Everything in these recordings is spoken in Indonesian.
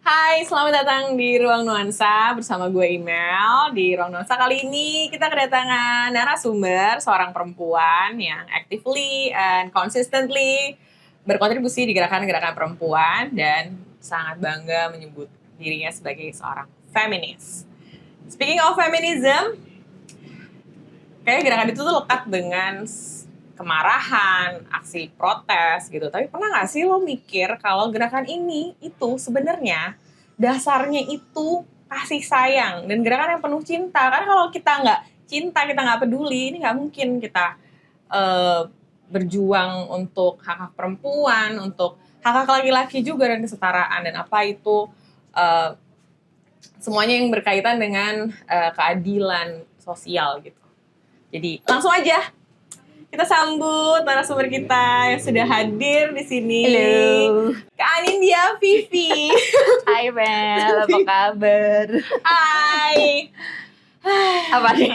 Hai, selamat datang di Ruang Nuansa bersama gue Imel. Di Ruang Nuansa kali ini kita kedatangan narasumber, seorang perempuan yang actively and consistently berkontribusi di gerakan-gerakan perempuan dan sangat bangga menyebut dirinya sebagai seorang feminis. Speaking of feminism, kayaknya gerakan itu tuh lekat dengan kemarahan, aksi protes gitu. Tapi pernah nggak sih lo mikir kalau gerakan ini itu sebenarnya dasarnya itu kasih sayang dan gerakan yang penuh cinta? Karena kalau kita nggak cinta, kita nggak peduli, ini nggak mungkin kita berjuang untuk hak-hak perempuan, untuk hak-hak laki-laki juga dan kesetaraan dan apa itu semuanya yang berkaitan dengan keadilan sosial gitu. Jadi langsung aja kita sambut narasumber kita yang sudah hadir di sini. Halo. Kak Anindya Vivi. Hai Mel, apa kabar? Hai. Apa nih?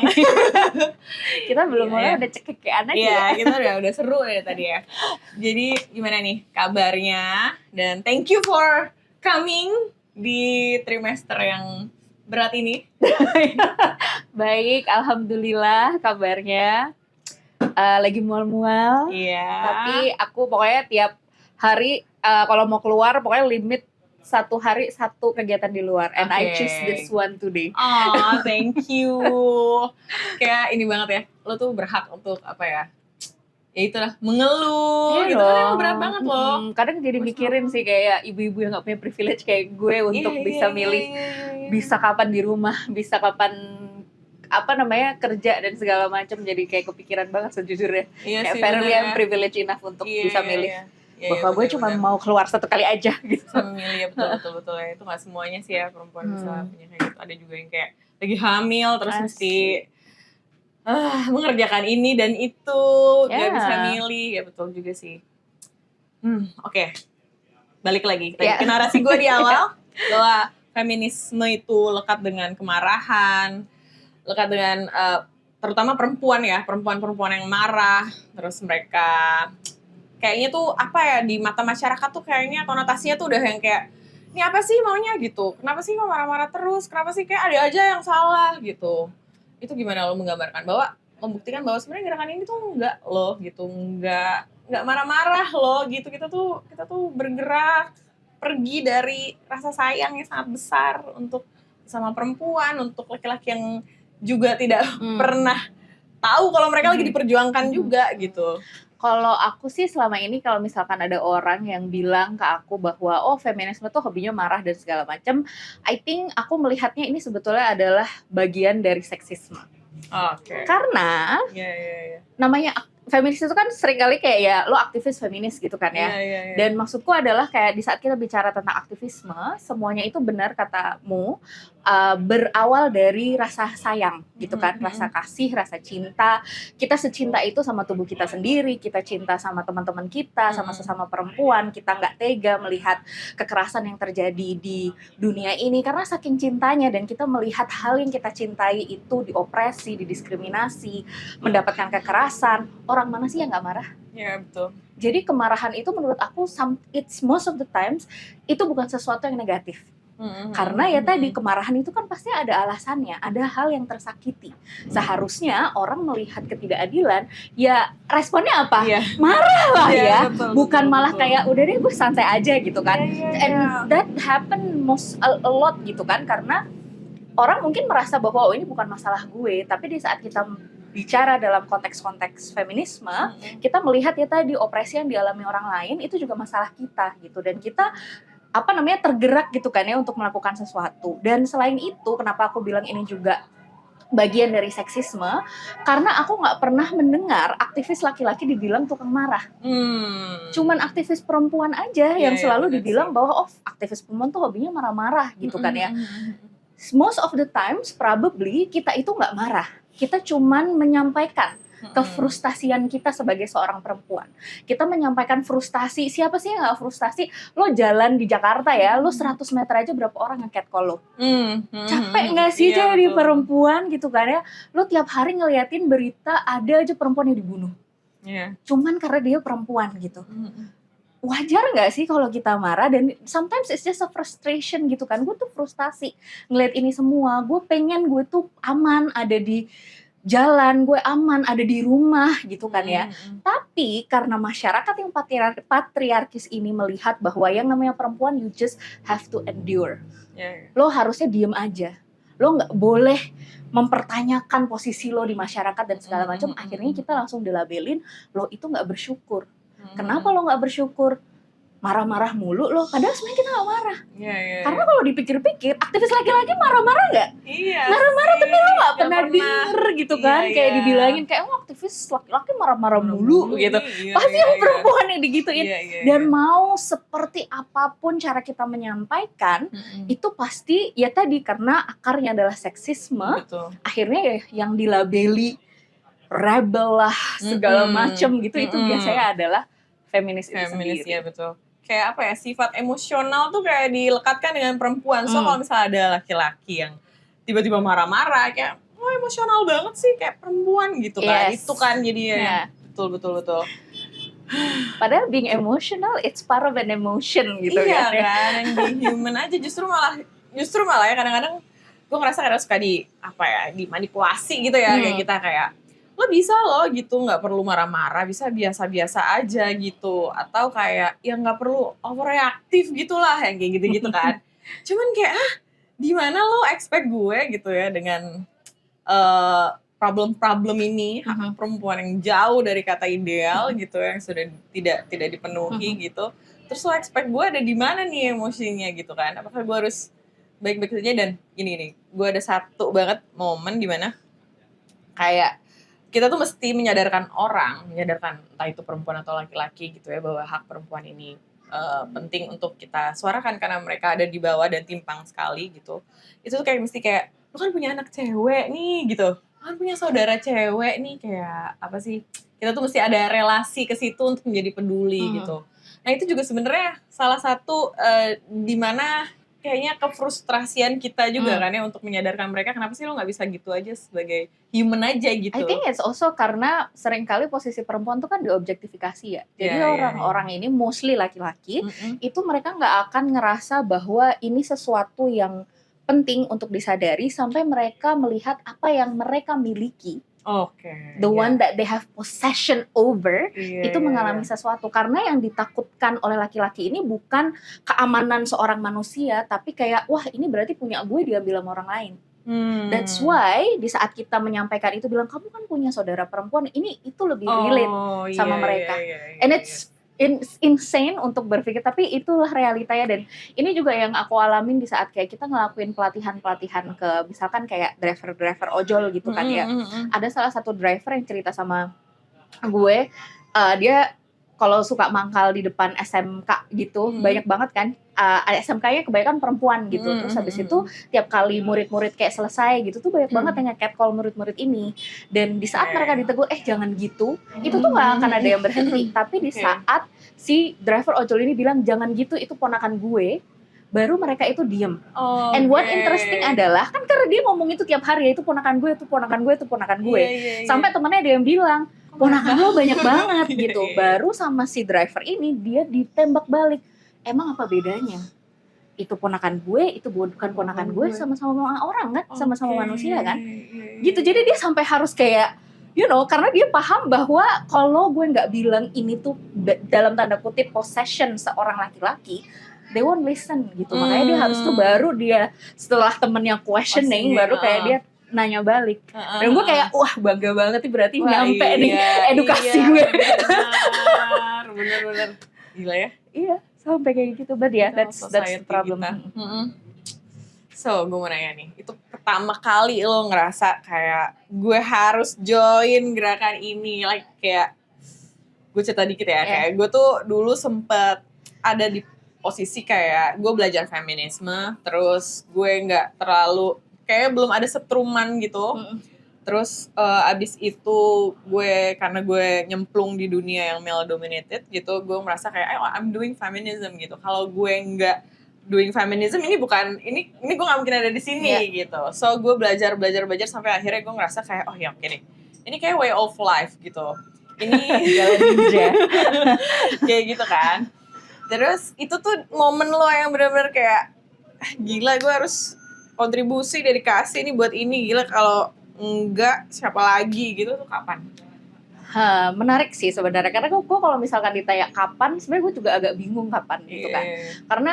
Kita belum mulai udah cekekean aja. Iya, kita udah seru ya tadi ya. Jadi gimana nih kabarnya? Dan thank you for coming di trimester yang berat ini. Baik, alhamdulillah kabarnya. Lagi mual-mual. Iya. Tapi aku pokoknya tiap hari kalau mau keluar pokoknya limit satu hari satu kegiatan di luar. And I choose this one today. Oh, thank you. Kayak ini banget ya. Lo tuh berhak untuk apa ya? Ya itulah mengeluh gitu kan emang berat banget loh. Kadang jadi mikirin sih kayak ibu-ibu yang gak punya privilege kayak gue untuk bisa milih bisa kapan di rumah, bisa kapan kerja dan segala macam, jadi kayak kepikiran banget sejujurnya. Kayak apparently I'm privileged enough untuk bisa milih bahwa gue cuma mau keluar satu kali aja gitu. Bisa memilih ya betul ya. Itu nggak semuanya sih ya perempuan bisa punya kayak gitu. Ada juga yang kayak lagi hamil terus mesti mengerjakan ini dan itu nggak bisa milih ya betul juga sih. Oke. Balik lagi ke narasi gue di awal bahwa feminisme itu lekat dengan kemarahan, lekat dengan terutama perempuan yang marah, terus mereka kayaknya tuh apa ya di mata masyarakat tuh kayaknya konotasinya tuh udah yang kayak ini apa sih maunya gitu, kenapa sih kok marah-marah terus, kenapa sih kayak ada aja yang salah gitu. Itu gimana lo menggambarkan bahwa membuktikan bahwa sebenarnya gerakan ini tuh enggak loh gitu, enggak marah-marah loh gitu, kita tuh bergerak pergi dari rasa sayang yang sangat besar untuk sama perempuan, untuk laki-laki yang juga tidak pernah tahu kalau mereka lagi diperjuangkan juga gitu. Kalau aku sih selama ini kalau misalkan ada orang yang bilang ke aku bahwa feminisme tuh hobinya marah dan segala macam, I think aku melihatnya ini sebetulnya adalah bagian dari seksisme. Oke. Karena namanya feminis itu kan seringkali kayak ya lo aktivis feminis gitu kan ya. Dan maksudku adalah kayak di saat kita bicara tentang aktivisme, semuanya itu benar katamu berawal dari rasa sayang gitu kan, rasa kasih, rasa cinta. Kita secinta itu sama tubuh kita sendiri, kita cinta sama teman-teman kita, sama sesama perempuan, kita nggak tega melihat kekerasan yang terjadi di dunia ini karena saking cintanya, dan kita melihat hal yang kita cintai itu diopresi, didiskriminasi, mendapatkan kekerasan. Orang mana sih yang nggak marah? Ya betul. Jadi kemarahan itu menurut aku it's most of the times itu bukan sesuatu yang negatif. Karena ya tadi kemarahan itu kan pasti ada alasannya, ada hal yang tersakiti. Seharusnya orang melihat ketidakadilan, ya responnya apa? Marah lah ya, betul, bukan malah kayak udah deh gue santai aja gitu kan. And that happen a lot gitu kan, karena orang mungkin merasa bahwa ini bukan masalah gue, tapi di saat kita bicara dalam konteks-konteks feminisme, kita melihat ya tadi opresi yang dialami orang lain itu juga masalah kita gitu, dan kita tergerak gitu kan ya untuk melakukan sesuatu. Dan selain itu, kenapa aku bilang ini juga bagian dari seksisme, karena aku nggak pernah mendengar aktivis laki-laki dibilang tukang marah. Cuman aktivis perempuan aja yang selalu dibilang bahwa aktivis perempuan tuh hobinya marah-marah gitu kan ya. Most of the times probably kita itu nggak marah, kita cuman menyampaikan kefrustasian kita sebagai seorang perempuan. Kita menyampaikan frustasi. Siapa sih yang gak frustasi? Lo jalan di Jakarta ya, lo 100 meter aja berapa orang nge-catcall lo? Capek gak sih jadi perempuan gitu kan ya? Lo tiap hari ngeliatin berita ada aja perempuan yang dibunuh. Cuman karena dia perempuan gitu. wajar nggak sih kalau kita marah, dan sometimes it's just a frustration gitu kan. Gue tuh frustasi ngeliat ini semua, gue pengen gue tuh aman ada di jalan, gue aman ada di rumah gitu kan ya. Tapi karena masyarakat yang patriarkis ini melihat bahwa yang namanya perempuan you just have to endure. Lo harusnya diem aja, lo nggak boleh mempertanyakan posisi lo di masyarakat dan segala macam. Akhirnya kita langsung dilabelin lo itu nggak bersyukur. Kenapa lo nggak bersyukur? Marah-marah mulu lo, padahal sebenarnya kita nggak marah. Karena kalau dipikir-pikir, aktivis laki-laki marah-marah nggak? Marah-marah tapi lo nggak pernah denger gitu kan, kayak dibilangin kayak aktivis laki-laki marah-marah mulu gitu. Pasti yang perempuan yang digituin. Dan mau seperti apapun cara kita menyampaikan, itu pasti ya tadi karena akarnya adalah seksisme. Akhirnya ya yang dilabeli rebel lah segala macam gitu, itu biasanya adalah feminis itu sendiri. Ya betul. Kayak apa ya, sifat emosional tuh kayak dilekatkan dengan perempuan. So kalau misalnya ada laki-laki yang tiba-tiba marah-marah kayak emosional banget sih kayak perempuan gitu kan. Itu kan jadinya. Betul. Padahal being emotional it's part of an emotion gitu kan. Iya kan, yang being human aja justru malah ya kadang-kadang gue ngerasa kadang suka dimanipulasi gitu ya, kayak kita kayak lo bisa lo gitu nggak perlu marah-marah, bisa biasa-biasa aja gitu, atau kayak yang nggak perlu overreaktif gitulah yang kayak gitu-gitu kan. Cuman kayak di mana lo expect gue gitu ya dengan problem-problem ini, hak perempuan yang jauh dari kata ideal gitu yang sudah tidak dipenuhi gitu, terus lo expect gue ada di mana nih emosinya gitu kan? Apakah gue harus baik-baik saja? Dan gini gue ada satu banget momen di mana kayak kita tuh mesti menyadarkan entah itu perempuan atau laki-laki gitu ya, bahwa hak perempuan ini penting untuk kita suarakan karena mereka ada di bawah dan timpang sekali gitu. Itu tuh kayak mesti kayak, lo kan punya anak cewek nih gitu, lo kan punya saudara cewek nih, kayak apa sih, kita tuh mesti ada relasi ke situ untuk menjadi peduli gitu. Nah itu juga sebenarnya salah satu di mana kayaknya kefrustrasian kita juga kan ya, untuk menyadarkan mereka kenapa sih lo nggak bisa gitu aja sebagai human aja gitu. I think it's also karena seringkali posisi perempuan tuh kan diobjektifikasi ya. Jadi orang-orang ini mostly laki-laki, itu mereka nggak akan ngerasa bahwa ini sesuatu yang penting untuk disadari sampai mereka melihat apa yang mereka miliki. The one that they have possession over itu mengalami sesuatu. Karena yang ditakutkan oleh laki-laki ini bukan keamanan seorang manusia, tapi kayak wah ini berarti punya gue diambil sama orang lain. That's why di saat kita menyampaikan itu, bilang kamu kan punya saudara perempuan, itu lebih relate sama mereka. And it's insane untuk berpikir, tapi itulah realitanya. Dan ini juga yang aku alamin di saat kayak kita ngelakuin pelatihan ke misalkan kayak driver ojol gitu kan ya. Ada salah satu driver yang cerita sama gue, dia kalau suka mangkal di depan SMK gitu, banyak banget kan, SMK-nya kebanyakan perempuan gitu. Terus habis itu tiap kali murid-murid kayak selesai gitu tuh banyak banget yang nge-catcall murid-murid ini. Dan di saat mereka ditegur, jangan gitu, itu tuh gak akan ada yang berhenti. Tapi di saat si driver ojol ini bilang jangan gitu, itu ponakan gue, baru mereka itu diem. And what interesting adalah, kan karena dia ngomong itu tiap hari, itu ponakan gue, itu ponakan gue, itu ponakan gue. Sampai temennya ada yang bilang, ponakan lo banyak banget gitu. Baru sama si driver ini dia ditembak balik. Emang apa bedanya? Itu ponakan gue, itu bukan ponakan gue, sama-sama orang kan, sama-sama manusia kan. Gitu. Jadi dia sampai harus kayak karena dia paham bahwa kalau gue nggak bilang ini tuh dalam tanda kutip possession seorang laki-laki, they won't listen gitu. Makanya dia harus tuh baru dia setelah temennya questioning, baru kayak dia nanya balik. Dan gue kayak wah bangga banget nih, berarti nyampe nih edukasi gue. Bener-bener gila ya. Iya, sampai kayak gitu. But ya, that's the problem. So, gue mau nanya nih, itu pertama kali lo ngerasa kayak gue harus join gerakan ini, like kayak gue cerita dikit ya, kayak gue tuh dulu sempet ada di posisi kayak gue belajar feminisme, terus gue nggak terlalu kayak belum ada setruman gitu. Terus abis itu gue, karena gue nyemplung di dunia yang male dominated gitu, gue merasa kayak I'm doing feminism gitu. Kalau gue nggak doing feminism, ini gue nggak mungkin ada di sini gitu. So gue belajar sampai akhirnya gue ngerasa kayak oke nih, ini kayak way of life gitu. Ini jalan ninja kayak gitu kan. Terus itu tuh momen lo yang benar-benar kayak gila gue harus kontribusi dedikasi nih buat ini, gila kalau enggak siapa lagi gitu tuh kapan? Menarik sih sebenarnya karena gue kalau misalkan ditanya kapan, sebenarnya gue juga agak bingung kapan gitu kan. Karena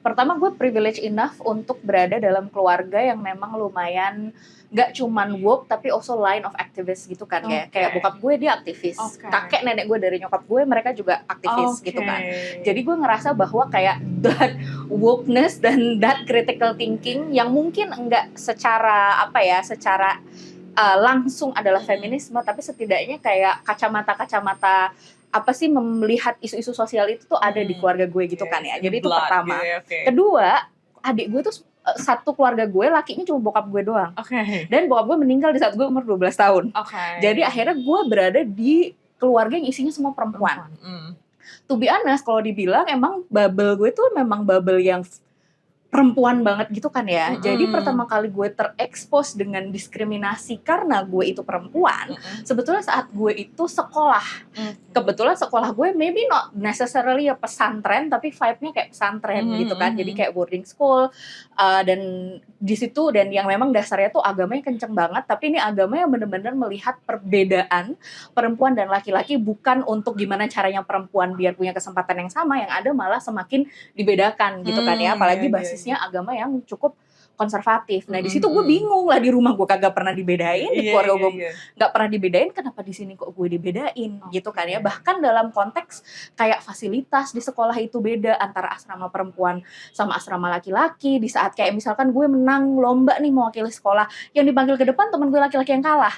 pertama gue privilege enough untuk berada dalam keluarga yang memang lumayan gak cuman woke tapi also line of activist gitu kan. Kayak bokap gue dia aktivis, kakek nenek gue dari nyokap gue mereka juga aktivis gitu kan. Jadi gue ngerasa bahwa kayak that wokeness dan that critical thinking yang mungkin enggak secara secara langsung adalah feminisme, tapi setidaknya kayak kacamata apa sih melihat isu-isu sosial itu tuh ada di keluarga gue gitu kan ya. Jadi itu pertama. Kedua, adik gue tuh satu keluarga gue lakinya cuma bokap gue doang. Dan bokap gue meninggal di saat gue umur 12 tahun. Jadi akhirnya gue berada di keluarga yang isinya semua perempuan. To be honest, kalau dibilang emang bubble gue tuh memang bubble yang perempuan banget gitu kan ya. Jadi pertama kali gue terekspos dengan diskriminasi karena gue itu perempuan, sebetulnya saat gue itu sekolah. Kebetulan sekolah gue maybe not necessarily a pesantren, tapi vibe-nya kayak pesantren gitu kan. Jadi kayak boarding school, dan di situ dan yang memang dasarnya tuh agamanya kenceng banget, tapi ini agama yang benar-benar melihat perbedaan perempuan dan laki-laki bukan untuk gimana caranya perempuan biar punya kesempatan yang sama, yang ada malah semakin dibedakan gitu kan ya. Apalagi basisnya agama yang cukup konservatif. Nah di situ gue bingung lah, di rumah gue kagak pernah dibedain, di keluarga gue nggak pernah dibedain, kenapa di sini kok gue dibedain gitu kan ya. Bahkan dalam konteks kayak fasilitas di sekolah itu beda antara asrama perempuan sama asrama laki-laki. Di saat kayak misalkan gue menang lomba nih mewakili sekolah, yang dipanggil ke depan teman gue laki-laki yang kalah.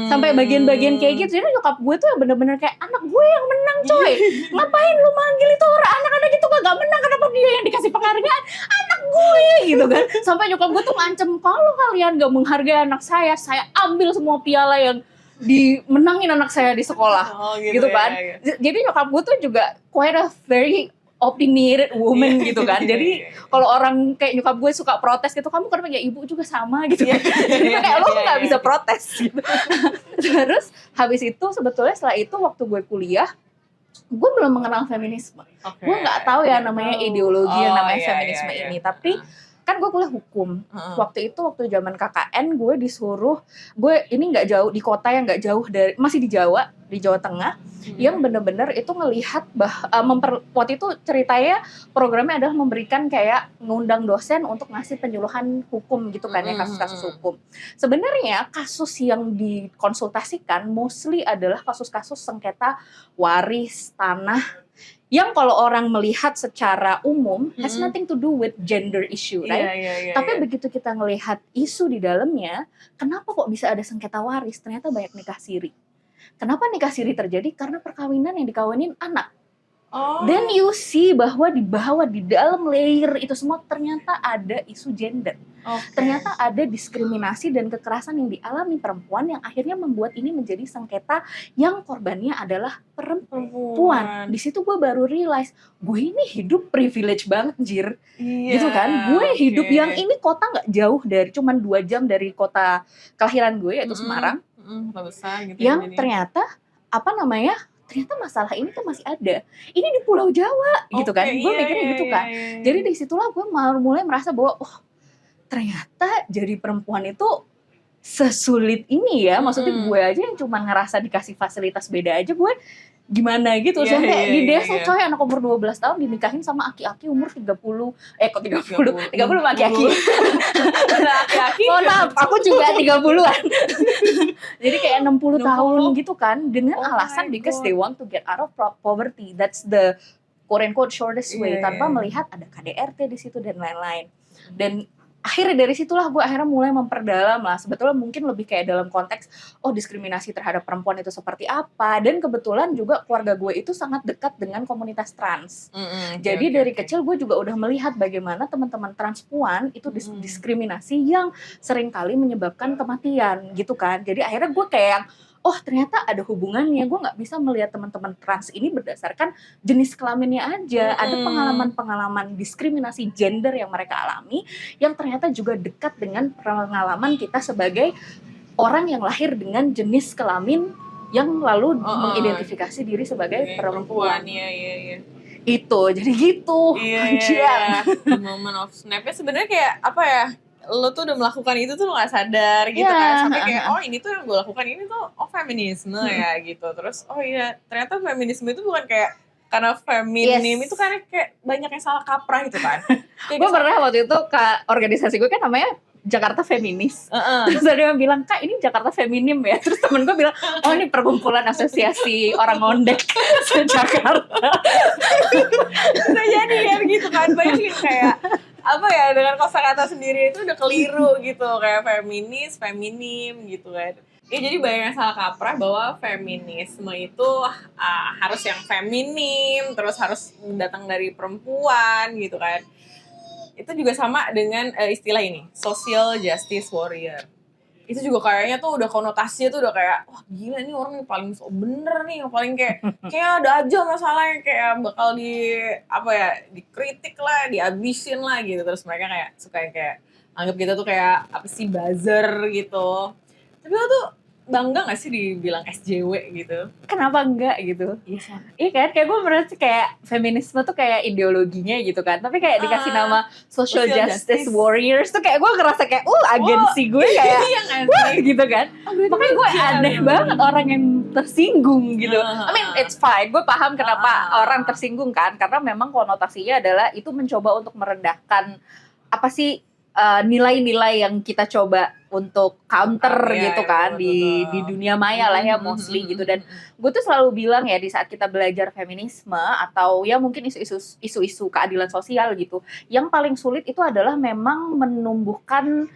Sampai bagian-bagian kayak gitu. Jadi nyokap gue tuh yang bener-bener kayak anak gue yang menang coy, ngapain lu manggil itu orang anak-anak itu gak menang, kenapa dia yang dikasih penghargaan, anak gue gitu kan. Sampai nyokap gue tuh ngancem, kalau kalian gak menghargai anak saya ambil semua piala yang dimenangin anak saya di sekolah gitu kan. Jadi nyokap gue tuh juga quite a very opinionated woman gitu kan. Jadi kalau orang kayak nyokap gue suka protes gitu, kamu kan punya ibu juga sama gitu. Jadi kayak lo nggak bisa protes gitu. Terus habis itu sebetulnya setelah itu waktu gue kuliah, gue belum mengenal feminisme. Gue nggak tahu ya namanya ideologi yang namanya feminisme ini. Tapi kan gue kuliah hukum. Waktu zaman KKN gue disuruh, gue ini nggak jauh di kota yang nggak jauh dari, masih di Jawa Tengah, yang bener-bener itu ngelihat waktu itu ceritanya programnya adalah memberikan kayak ngundang dosen untuk ngasih penyuluhan hukum gitu kan ya, kasus-kasus hukum. Sebenarnya kasus yang dikonsultasikan mostly adalah kasus-kasus sengketa waris tanah, yang kalau orang melihat secara umum has nothing to do with gender issue, right? Tapi begitu kita ngelihat isu di dalamnya, kenapa kok bisa ada sengketa waris? Ternyata banyak nikah siri. Kenapa nikah siri terjadi? Karena perkawinan yang dikawinin anak. Then you see bahwa di dalam layer itu semua ternyata ada isu gender. Ternyata ada diskriminasi dan kekerasan yang dialami perempuan yang akhirnya membuat ini menjadi sengketa yang korbannya adalah perempuan. Di situ gue baru realize, gue ini hidup privilege banget, Jir. Gitu kan? Gue hidup yang ini kota nggak jauh dari, cuman 2 jam dari kota kelahiran gue yaitu Semarang. Besar gitu. Yang ternyata ternyata masalah ini tuh masih ada. Ini di Pulau Jawa gitu kan. Gue mikirnya gitu kan. Jadi disitulah gue mulai merasa bahwa ternyata jadi perempuan itu sesulit ini ya. Maksudnya gue aja yang cuma ngerasa dikasih fasilitas beda aja, gue gimana gitu. Sampai di desa coy, anak umur 12 tahun dinikahin sama aki-aki umur 30. Kok 30? 30 sama aki-aki. Aki-aki. Mohon maaf, aku juga 30-an. Jadi kayak 60 tahun gitu kan, dengan alasan because they want to get out of poverty. That's the quote-unquote shortest way, tanpa melihat ada KDRT di situ dan lain-lain. Dan akhirnya dari situlah gue akhirnya mulai memperdalam lah. Sebetulnya mungkin lebih kayak dalam konteks diskriminasi terhadap perempuan itu seperti apa. Dan kebetulan juga keluarga gue itu sangat dekat dengan komunitas trans. Jadi dari kecil gue juga udah melihat bagaimana teman-teman transpuan itu diskriminasi yang seringkali menyebabkan kematian gitu kan. Jadi akhirnya gue kayak ternyata ada hubungannya. Gue nggak bisa melihat teman-teman trans ini berdasarkan jenis kelaminnya aja. Ada pengalaman-pengalaman diskriminasi gender yang mereka alami, yang ternyata juga dekat dengan pengalaman kita sebagai orang yang lahir dengan jenis kelamin yang lalu mengidentifikasi diri sebagai perempuan. Itu jadi gitu. Iya. The moment of snapnya sebenarnya kayak apa ya? Lo tuh udah melakukan itu tuh lo gak sadar gitu kan, sampai kayak oh ini tuh yang gue lakukan ini tuh feminisme ya gitu. Terus oh iya ternyata feminisme itu bukan kayak karena feminim, itu karena kayak banyak yang salah kaprah gitu kan. Gue pernah waktu itu ke organisasi gue kan namanya Jakarta Feminis. Terus ada yang bilang, Kak ini Jakarta Feminim ya. Terus temen gue bilang, oh ini perkumpulan asosiasi orang ngondek se-Jakarta. Bisa jadi ya gitu kan, banyak kayak apa ya, dengan kosakata sendiri itu udah keliru gitu, kayak feminis, feminim gitu kan. Ya jadi banyak yang salah kaprah bahwa feminisme itu harus yang feminim, terus harus datang dari perempuan gitu kan. Itu juga sama dengan istilah ini, social justice warrior. Itu juga kayaknya tuh udah konotasinya tuh udah kayak wah gila nih orang yang paling so bener nih, yang paling kayak ada aja masalah yang kayak bakal dikritik lah, dihabisin lah gitu. Terus mereka kayak suka kayak anggap kita tuh kayak apa sih, buzzer gitu. Tapi lo tuh bangga gak sih dibilang SJW gitu? Kenapa enggak gitu? Iya kan, kayak gue merasa kayak feminisme tuh kayak ideologinya gitu kan. Tapi kayak dikasih nama social justice warriors tuh kayak gue ngerasa kayak agensi gue kayak wah gitu kan. Makanya gue aneh banget orang yang tersinggung gitu. I mean it's fine, gue paham kenapa orang tersinggung kan. Karena memang konotasinya adalah itu mencoba untuk merendahkan apa sih nilai-nilai yang kita coba untuk counter gitu kan di dunia maya lah ya mostly gitu. Dan gue tuh selalu bilang ya di saat kita belajar feminisme atau ya mungkin isu-isu keadilan sosial gitu, yang paling sulit itu adalah memang menumbuhkan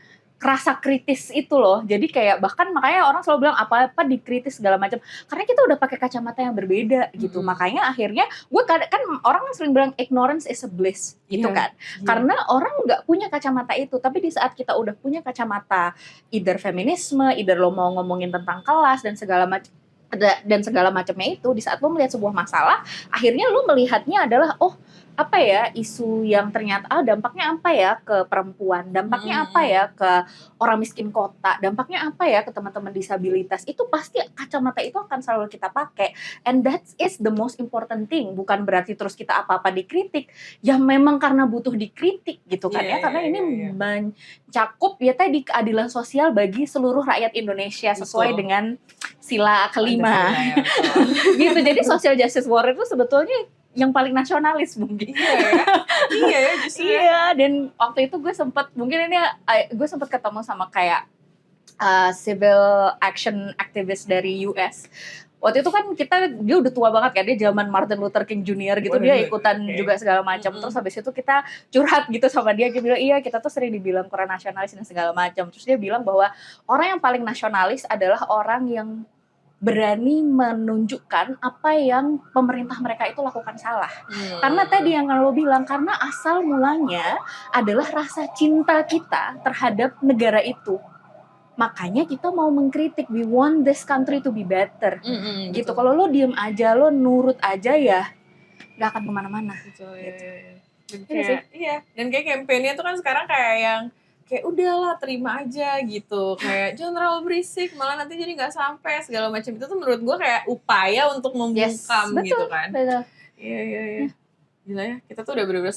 rasa kritis itu loh. Jadi kayak bahkan makanya orang selalu bilang apa-apa dikritis segala macam karena kita udah pakai kacamata yang berbeda gitu. Makanya akhirnya gue kan orang sering bilang ignorance is a bliss gitu kan. Karena orang nggak punya kacamata itu, tapi di saat kita udah punya kacamata either feminisme, either lo mau ngomongin tentang kelas dan segala macamnya itu, di saat lo melihat sebuah masalah, akhirnya lo melihatnya adalah apa ya isu yang ternyata dampaknya apa ya ke perempuan, dampaknya apa ya ke orang miskin kota, dampaknya apa ya ke teman-teman disabilitas. Itu pasti kacamata itu akan selalu kita pakai, and that is the most important thing. Bukan berarti terus kita apa-apa dikritik, ya memang karena butuh dikritik gitu kan karena ini mencakup ya tadi keadilan sosial bagi seluruh rakyat Indonesia sesuai dengan sila kelima gitu. Jadi social justice warrior itu sebetulnya yang paling nasionalis mungkin. Iya ya justru. Iya, dan waktu itu gue sempat ketemu sama kayak civil action activist dari US. Waktu itu kan dia udah tua banget kan, dia zaman Martin Luther King Jr. gitu, dia ikutan juga segala macam. Terus habis itu kita curhat gitu sama dia bilang iya kita tuh sering dibilang kurang nasionalis dan segala macam. Terus dia bilang bahwa orang yang paling nasionalis adalah orang yang berani menunjukkan apa yang pemerintah mereka itu lakukan salah. Karena tadi yang lo bilang, karena asal mulanya adalah rasa cinta kita terhadap negara itu. Makanya kita mau mengkritik, we want this country to be better. Gitu. Kalau lo diem aja, lo nurut aja ya gak akan kemana-mana. Betul, gitu. Dan kayak kampanye tuh kan sekarang kayak yang kayak udahlah terima aja gitu, kayak jangan terlalu berisik malah nanti jadi nggak sampai segala macam. Itu tuh menurut gue kayak upaya untuk membungkam gitu kan. Iya. Gila ya, kita tuh udah bener-bener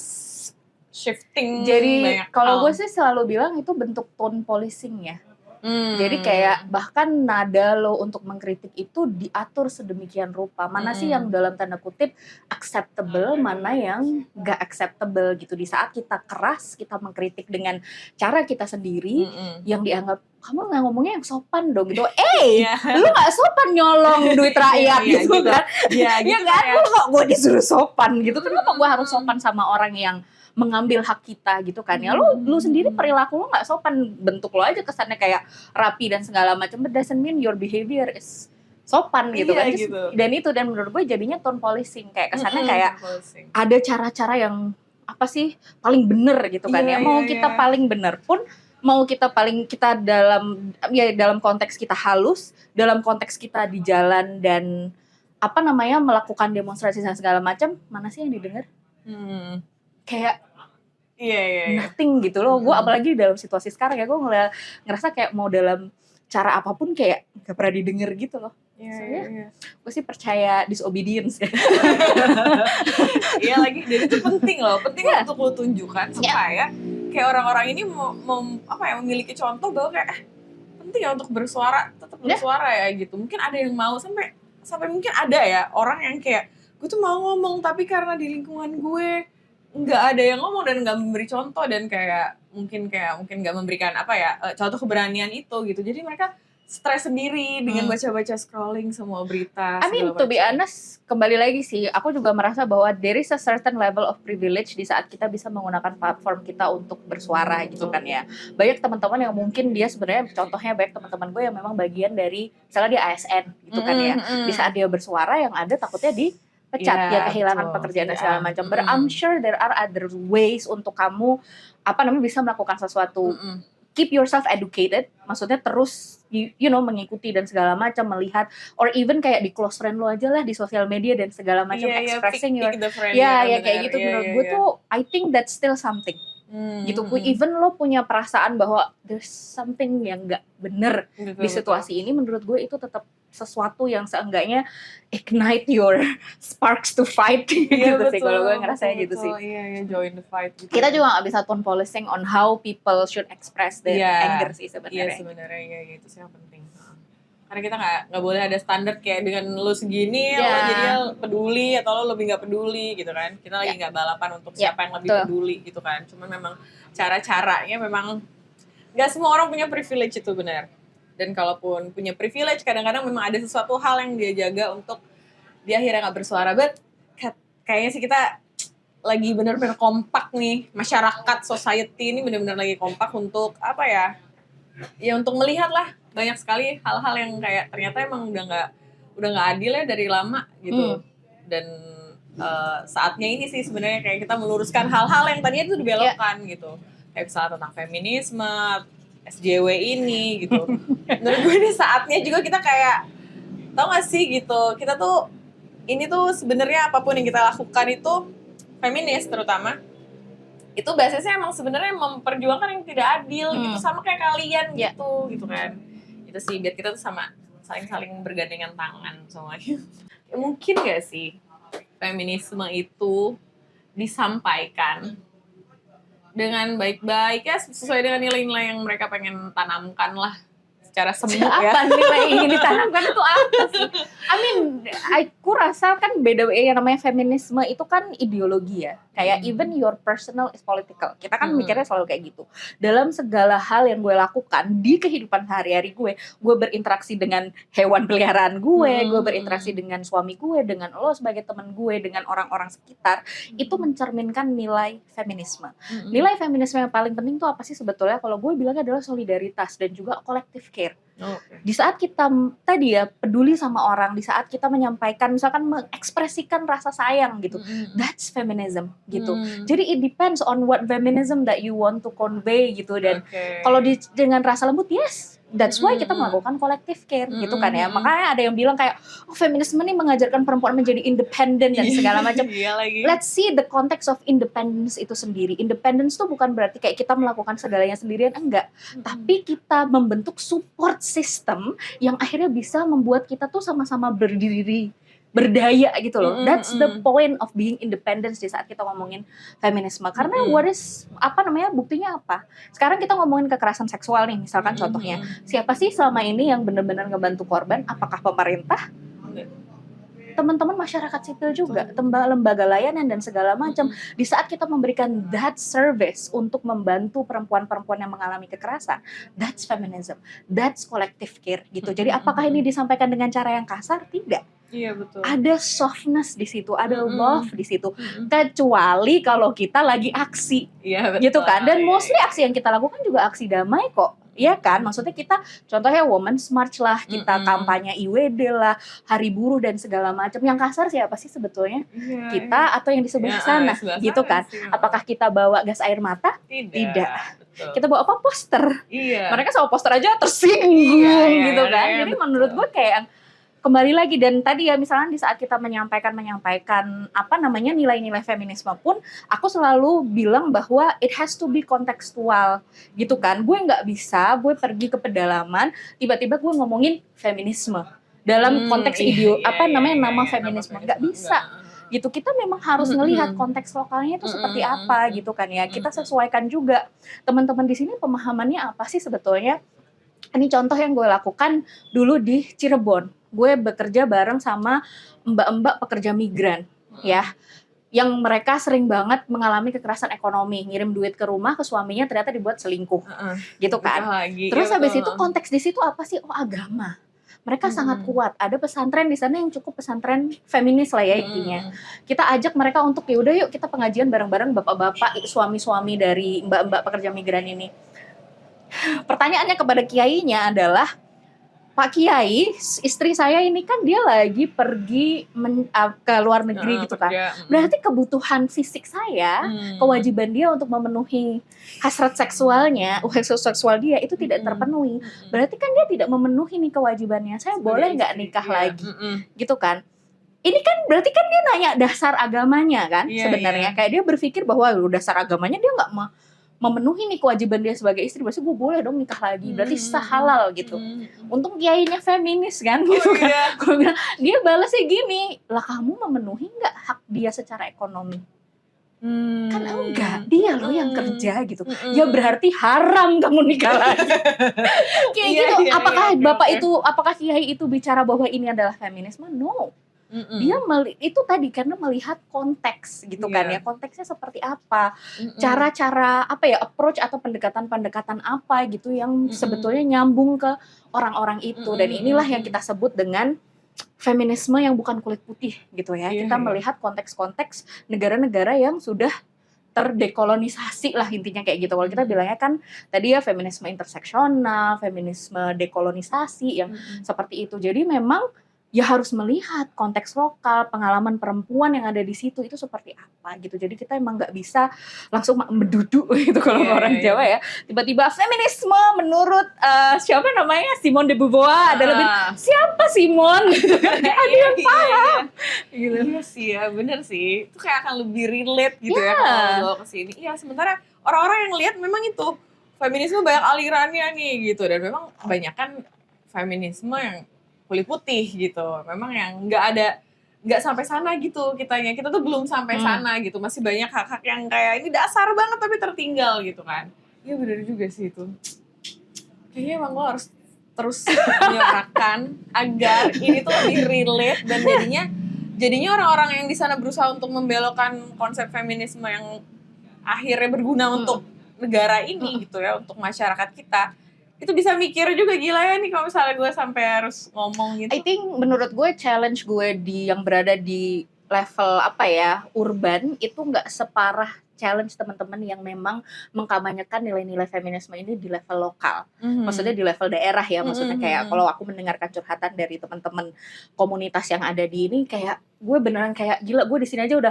shifting. Jadi kalau gue sih selalu bilang itu bentuk tone policing ya. Jadi kayak bahkan nada lo untuk mengkritik itu diatur sedemikian rupa. Mana sih yang dalam tanda kutip acceptable, mana yang gak acceptable gitu. Di saat kita keras, kita mengkritik dengan cara kita sendiri, yang dianggap kamu nggak ngomongnya yang sopan dong gitu. Lu nggak sopan nyolong duit rakyat gitu kan? Ya kan, lu kok gue disuruh sopan gitu. Kenapa gue harus sopan sama orang yang mengambil hak kita gitu kan ya. Lu sendiri perilaku lu nggak sopan, bentuk lo aja kesannya kayak rapi dan segala macam, but doesn't mean your behavior is sopan gitu kan. Gitu. Dan menurut gue jadinya tone policing, kayak kesannya kayak ada cara-cara yang apa sih paling bener gitu kan ya. Mau kita paling bener pun, mau kita dalam konteks kita halus, dalam konteks kita di jalan dan melakukan demonstrasi dan segala macam, mana sih yang didengar? Kayak nothing gitu loh. Gue apalagi dalam situasi sekarang ya, gue ngerasa kayak mau dalam cara apapun kayak gak pernah didengar gitu loh. Gue sih percaya disobedience ya. Iya lagi, dan itu penting loh, penting untuk lo tunjukkan supaya kayak orang-orang ini memiliki contoh bahwa kayak penting ya untuk bersuara, tetap bersuara ya gitu. Mungkin ada yang mau sampai mungkin ada ya orang yang kayak gue tuh mau ngomong tapi karena di lingkungan gue nggak ada yang ngomong dan nggak memberi contoh dan kayak mungkin nggak memberikan contoh keberanian itu gitu. Jadi mereka stres sendiri dengan baca-baca scrolling semua berita. I mean, to be honest, kembali lagi sih, aku juga merasa bahwa there is a certain level of privilege di saat kita bisa menggunakan platform kita untuk bersuara gitu kan ya. Banyak teman-teman yang mungkin dia sebenarnya, contohnya banyak teman-teman gue yang memang bagian dari, misalnya dia ASN gitu kan ya. Di saat dia bersuara yang ada takutnya dipecat, dia kehilangan pekerjaan dan segala macam. But I'm sure there are other ways untuk kamu bisa melakukan sesuatu. Keep yourself educated, maksudnya terus mengikuti dan segala macam, melihat, or even kayak di close friend lo aja lah di sosial media dan segala macam, expressing your kayak gitu. Menurut gue tuh I think that's still something gitu. Even lo punya perasaan bahwa there's something yang nggak bener di situasi ini, menurut gue itu tetap sesuatu yang seenggaknya ignite your sparks to fight gitu sih, kalau gue ngerasanya gitu sih. Iya, join the fight gitu. Kita juga nggak bisa tone policing on how people should express their anger sih sebenarnya. Iya sebenarnya itu sih yang penting. Karena kita nggak boleh ada standar kayak dengan lo segini lo jadinya peduli atau lo lebih nggak peduli gitu kan. Kita lagi nggak balapan untuk siapa yang lebih peduli gitu kan. Cuman memang cara-caranya memang nggak semua orang punya privilege itu, benar. Dan kalaupun punya privilege, kadang-kadang memang ada sesuatu hal yang dia jaga untuk dia akhirnya nggak bersuara. But kayaknya sih kita lagi benar-benar kompak nih, masyarakat, society ini benar-benar lagi kompak untuk untuk melihat lah banyak sekali hal-hal yang kayak ternyata emang udah nggak adil ya dari lama gitu. Dan saatnya ini sih sebenarnya kayak kita meluruskan hal-hal yang tadinya itu dibelokkan gitu. Kayak misalnya tentang feminisme, SJW ini gitu. Menurut gue ini saatnya juga kita kayak, tau gak sih gitu, kita tuh ini tuh sebenarnya apapun yang kita lakukan itu feminis terutama itu basisnya emang sebenarnya memperjuangkan yang tidak adil gitu, sama kayak kalian gitu kan. Itu sih biar kita tuh sama saling bergandengan tangan semuanya. Mungkin gak sih feminisme itu disampaikan dengan baik-baik ya, sesuai dengan nilai-nilai yang mereka pengen tanamkan lah secara semu ya. Apa nilai yang ingin ditanamkan itu apa sih? I mean, aku rasa kan beda yang namanya feminisme itu kan ideologi ya. Kayak even your personal is political. Kita kan mikirnya selalu kayak gitu. Dalam segala hal yang gue lakukan di kehidupan sehari-hari gue berinteraksi dengan hewan peliharaan gue berinteraksi dengan suami gue, dengan lo sebagai teman gue, dengan orang-orang sekitar, itu mencerminkan nilai feminisme. Nilai feminisme yang paling penting tuh apa sih sebetulnya? Kalau gue bilangnya adalah solidaritas dan juga collective care. Di saat kita tadi ya peduli sama orang, di saat kita menyampaikan, misalkan mengekspresikan rasa sayang gitu, that's feminism gitu. Jadi it depends on what feminism that you want to convey gitu. Dan kalau dengan rasa lembut, yes, that's why kita melakukan collective care gitu kan ya. Makanya ada yang bilang kayak, feminisme ini mengajarkan perempuan menjadi independen dan segala macam. Let's see the context of independence itu sendiri. Independence tuh bukan berarti kayak kita melakukan segalanya sendirian, enggak. Tapi kita membentuk support system yang akhirnya bisa membuat kita tuh sama-sama berdaya gitu loh. That's the point of being independent di saat kita ngomongin feminisme. Karena buktinya apa? Sekarang kita ngomongin kekerasan seksual nih, misalkan contohnya. Siapa sih selama ini yang benar-benar ngebantu korban? Apakah pemerintah? Teman-teman masyarakat sipil juga, lembaga layanan dan segala macam. Di saat kita memberikan that service untuk membantu perempuan-perempuan yang mengalami kekerasan, that's feminism, that's collective care gitu. Jadi apakah ini disampaikan dengan cara yang kasar? Tidak. Iya betul. Ada softness di situ, ada love di situ. Kecuali kalau kita lagi aksi, gitu kan. Dan mostly aksi yang kita lakukan juga aksi damai kok. Iya kan, maksudnya kita contohnya Women's March lah, kita kampanye IWD lah, Hari Buruh dan segala macam. Yang kasar siapa sih sebetulnya? Kita atau yang di sebelah sana, gitu kan? Apakah kita bawa gas air mata? Tidak. Kita bawa apa? Poster. Mereka sama poster aja tersinggung gitu kan. Jadi menurut gue kayak kembali lagi, dan tadi ya misalnya di saat kita menyampaikan nilai-nilai feminisme pun, aku selalu bilang bahwa it has to be kontekstual gitu kan. Gue nggak bisa gue pergi ke pedalaman tiba-tiba gue ngomongin feminisme dalam konteks nama feminisme, nggak bisa gitu. Kita memang harus ngelihat konteks lokalnya itu seperti apa gitu kan ya. Kita sesuaikan juga. Teman-teman di sini pemahamannya apa sih sebetulnya? Ini contoh yang gue lakukan dulu di Cirebon. Gue bekerja bareng sama mbak-mbak pekerja migran ya, yang mereka sering banget mengalami kekerasan ekonomi, ngirim duit ke rumah ke suaminya ternyata dibuat selingkuh, gitu kan. Terus habis itu konteks di situ apa sih? Oh, agama. Mereka sangat kuat. Ada pesantren di sana yang cukup pesantren feminis lah ya intinya. Kita ajak mereka untuk yaudah yuk kita pengajian bareng-bareng bapak-bapak, suami-suami dari mbak-mbak pekerja migran ini. Pertanyaannya kepada kiainya adalah, Pak Kiai, istri saya ini kan dia lagi pergi ke luar negeri gitu kan. Berarti kebutuhan fisik saya, kewajiban dia untuk memenuhi hasrat seksualnya, seksual dia itu tidak terpenuhi. Berarti kan dia tidak memenuhi nih kewajibannya. Saya boleh nggak nikah lagi? Gitu kan. Ini kan berarti kan dia nanya dasar agamanya kan sebenarnya. Kayak dia berpikir bahwa dasar agamanya dia nggak memenuhi nih kewajiban dia sebagai istri, berarti gue boleh dong nikah lagi, berarti sehalal gitu. Untung kiainya feminis kan, gitu kan. Gue bilang, dia balasnya gini, lah kamu memenuhi nggak hak dia secara ekonomi? Kan enggak, dia loh yang kerja gitu. Ya berarti haram kamu nikah lagi. Kayak gitu. Apakah bapak itu, apakah kiai itu bicara bahwa ini adalah feminisme? No. Dia itu tadi karena melihat konteks gitu kan ya, konteksnya seperti apa, cara-cara apa ya, approach atau pendekatan-pendekatan apa gitu yang sebetulnya nyambung ke orang-orang itu. Dan inilah yang kita sebut dengan feminisme yang bukan kulit putih gitu ya. Kita melihat konteks-konteks negara-negara yang sudah terdekolonisasi lah intinya kayak gitu. Kalau kita bilangnya kan tadi ya feminisme interseksional, feminisme dekolonisasi yang seperti itu. Jadi memang ya harus melihat konteks lokal, pengalaman perempuan yang ada di situ itu seperti apa gitu. Jadi kita emang nggak bisa langsung menduduk gitu kalau orang Jawa ya. Tiba-tiba feminisme menurut siapa namanya, Simone de Beauvoir, ada lebih siapa Simone? Ada yang paham. Gitu. Iya sih ya, bener sih. Itu kayak akan lebih relate gitu ya kalau kesini. Iya, sementara orang-orang yang lihat memang itu feminisme banyak alirannya nih gitu, dan memang kebanyakan feminisme yang kulit putih gitu, memang yang nggak sampai sana gitu kita tuh belum sampai sana gitu, masih banyak hak-hak yang kayak ini dasar banget tapi tertinggal gitu kan. Iya benar juga sih itu, kayaknya emang lo harus terus menyuarakan agar ini tuh lebih relate, dan jadinya orang-orang yang di sana berusaha untuk membelokkan konsep feminisme yang akhirnya berguna untuk negara ini gitu ya, untuk masyarakat kita, itu bisa mikir juga, gila ya nih kalau misalnya gue sampai harus ngomong gitu. I think menurut gue challenge gue yang berada di level apa ya, urban itu nggak separah challenge teman-teman yang memang mengkampanyekan nilai-nilai feminisme ini di level lokal. Maksudnya di level daerah ya, maksudnya kayak kalau aku mendengarkan curhatan dari teman-teman komunitas yang ada di ini, kayak gue beneran kayak gila, gue di sini aja udah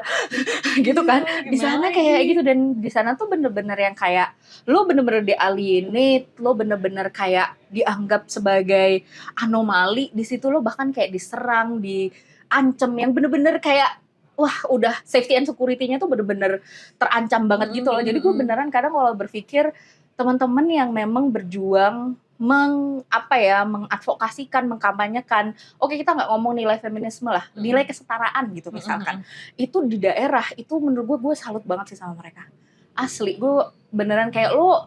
gitu kan. Di sana kayak gitu, dan di sana tuh bener-bener yang kayak lo bener-bener di-alienate, lo bener-bener kayak dianggap sebagai anomali di situ, lo bahkan kayak diserang, diancem, yang bener-bener kayak wah udah safety and security-nya tuh bener-bener terancam banget gitu loh. Jadi gue beneran kadang kalau berpikir teman-teman yang memang berjuang mengadvokasikan, mengkampanyekan, oke kita nggak ngomong nilai feminisme lah, nilai kesetaraan gitu misalkan, itu di daerah itu menurut gue salut banget sih sama mereka. Asli, gue beneran kayak lo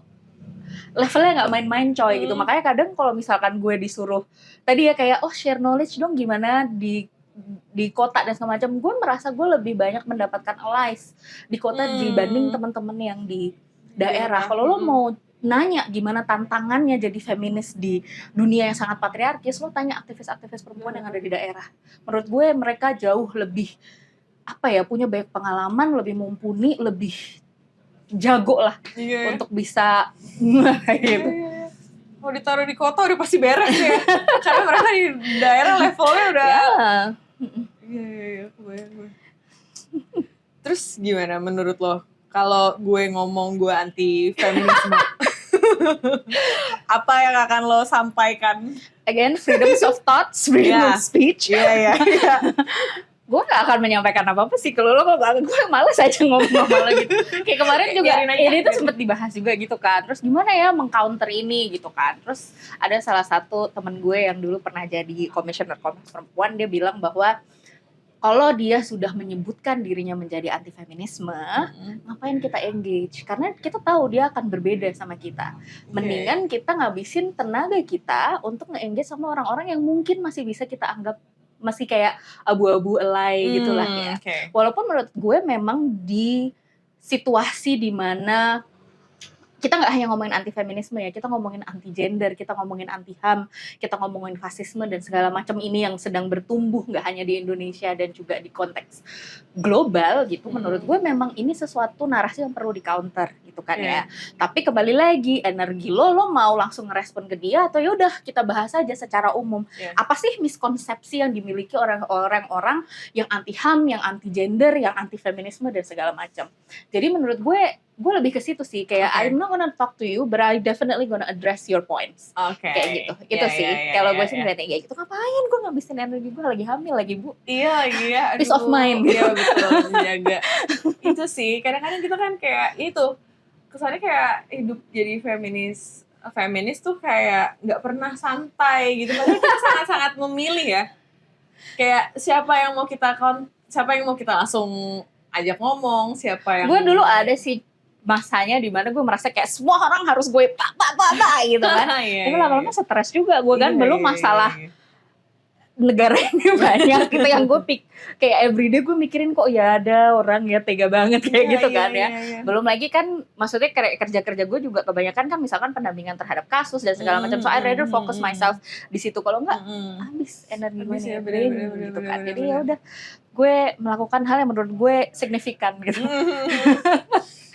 levelnya nggak main-main coy gitu. Makanya kadang kalau misalkan gue disuruh tadi ya kayak share knowledge dong gimana di kota dan segala macam, gue merasa gue lebih banyak mendapatkan allies di kota dibanding teman-teman yang di daerah. Kalau lo mau nanya gimana tantangannya jadi feminis di dunia yang sangat patriarkis, lo tanya aktivis-aktivis perempuan yang ada di daerah. Menurut gue mereka jauh lebih punya banyak pengalaman, lebih mumpuni, lebih jago lah untuk bisa gitu. Kalau ditaruh di kota udah pasti beres ya, karena mereka di daerah levelnya udah. Iya, kebayang gue. Terus gimana menurut lo? Kalau gue ngomong gue anti feminisme, apa yang akan lo sampaikan? Again, freedom of thoughts, freedom of speech. Iya. Gue gak akan menyampaikan apa-apa sih kalau lo gue malas aja ngomong-ngomong gitu. Kayak kemarin juga ini tuh sempet dibahas juga gitu kan. Terus gimana ya meng-counter ini gitu kan. Terus ada salah satu temen gue yang dulu pernah jadi komisioner Komnas Perempuan, dia bilang bahwa Kalau dia sudah menyebutkan dirinya menjadi anti feminisme, ngapain kita engage? Karena kita tahu dia akan berbeda sama kita. Mendingan kita ngabisin tenaga kita untuk nge-engage sama orang-orang yang mungkin masih bisa kita anggap masih kayak abu-abu alay gitulah ya. Walaupun menurut gue memang di situasi di mana kita nggak hanya ngomongin anti feminisme ya, kita ngomongin anti gender, kita ngomongin anti HAM, kita ngomongin fasisme dan segala macam ini yang sedang bertumbuh nggak hanya di Indonesia dan juga di konteks global gitu. Menurut gue memang ini sesuatu narasi yang perlu di counter gitu kan ya. Tapi kembali lagi energi lo mau langsung ngerespon ke dia atau yaudah kita bahas aja secara umum. Apa sih miskonsepsi yang dimiliki orang-orang yang anti HAM, yang anti gender, yang anti feminisme dan segala macam. Jadi menurut gue lebih ke situ sih, kayak I'm not gonna talk to you, but I definitely gonna address your points. Kayak gitu, itu sih. Kalau gue sih ngeliatnya kayak gitu, ngapain gue ngabisin energi gue lagi hamil lagi bu? Iya. Peace of mind. Iya betul, menjaga. Itu sih, kadang-kadang kita kan kayak itu, kesannya kayak hidup jadi feminis tuh kayak nggak pernah santai gitu. Padahal kita sangat-sangat memilih ya. Kayak siapa yang mau kita langsung ajak ngomong, siapa yang... Gue dulu ada sih masanya di mana gue merasa kayak semua orang harus gue pak gitu kan. Tapi lama-lama stres juga gue kan, belum masalah negara ini banyak gitu yang gue kayak everyday gue mikirin kok ya ada orang ya tega banget kayak gitu kan ya. Belum lagi kan maksudnya kerja gue juga kebanyakan kan misalkan pendampingan terhadap kasus dan segala macam, so I rather focus myself di situ, kalau enggak habis energi gue gitu kan. Jadi ya udah gue melakukan hal yang menurut gue signifikan gitu.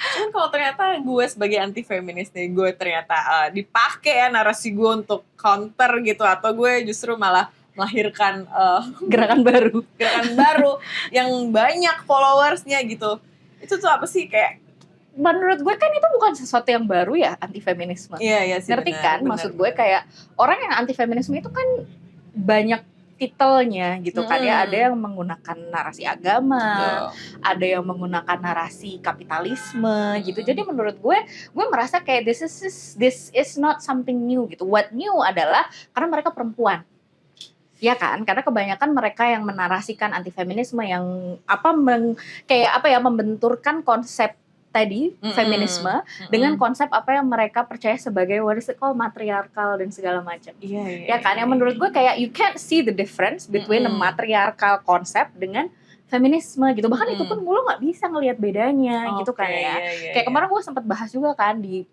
Cuman kalau ternyata gue sebagai anti feminis nih, gue ternyata dipakai ya narasi gue untuk counter gitu, atau gue justru malah melahirkan gerakan baru yang banyak followersnya gitu. Itu tuh apa sih, kayak menurut gue kan itu bukan sesuatu yang baru ya anti feminisme. Iya sih. Ngerti kan? Maksud gue kayak orang yang anti feminisme itu kan banyak titelnya gitu kan ya, ada yang menggunakan narasi agama, ada yang menggunakan narasi kapitalisme gitu. Jadi menurut gue merasa kayak this is not something new gitu. What new adalah karena mereka perempuan. Ya kan? Karena kebanyakan mereka yang menarasikan anti feminisme yang membenturkan konsep tadi feminisme dengan konsep apa yang mereka percaya sebagai what is it called, matriarkal dan segala macam. Ya kan, yang menurut gue kayak you can't see the difference between a matriarkal konsep dengan feminisme gitu. Bahkan itu pun gue nggak bisa ngelihat bedanya gitu kan ya. Kayak kemarin gue sempat bahas juga kan di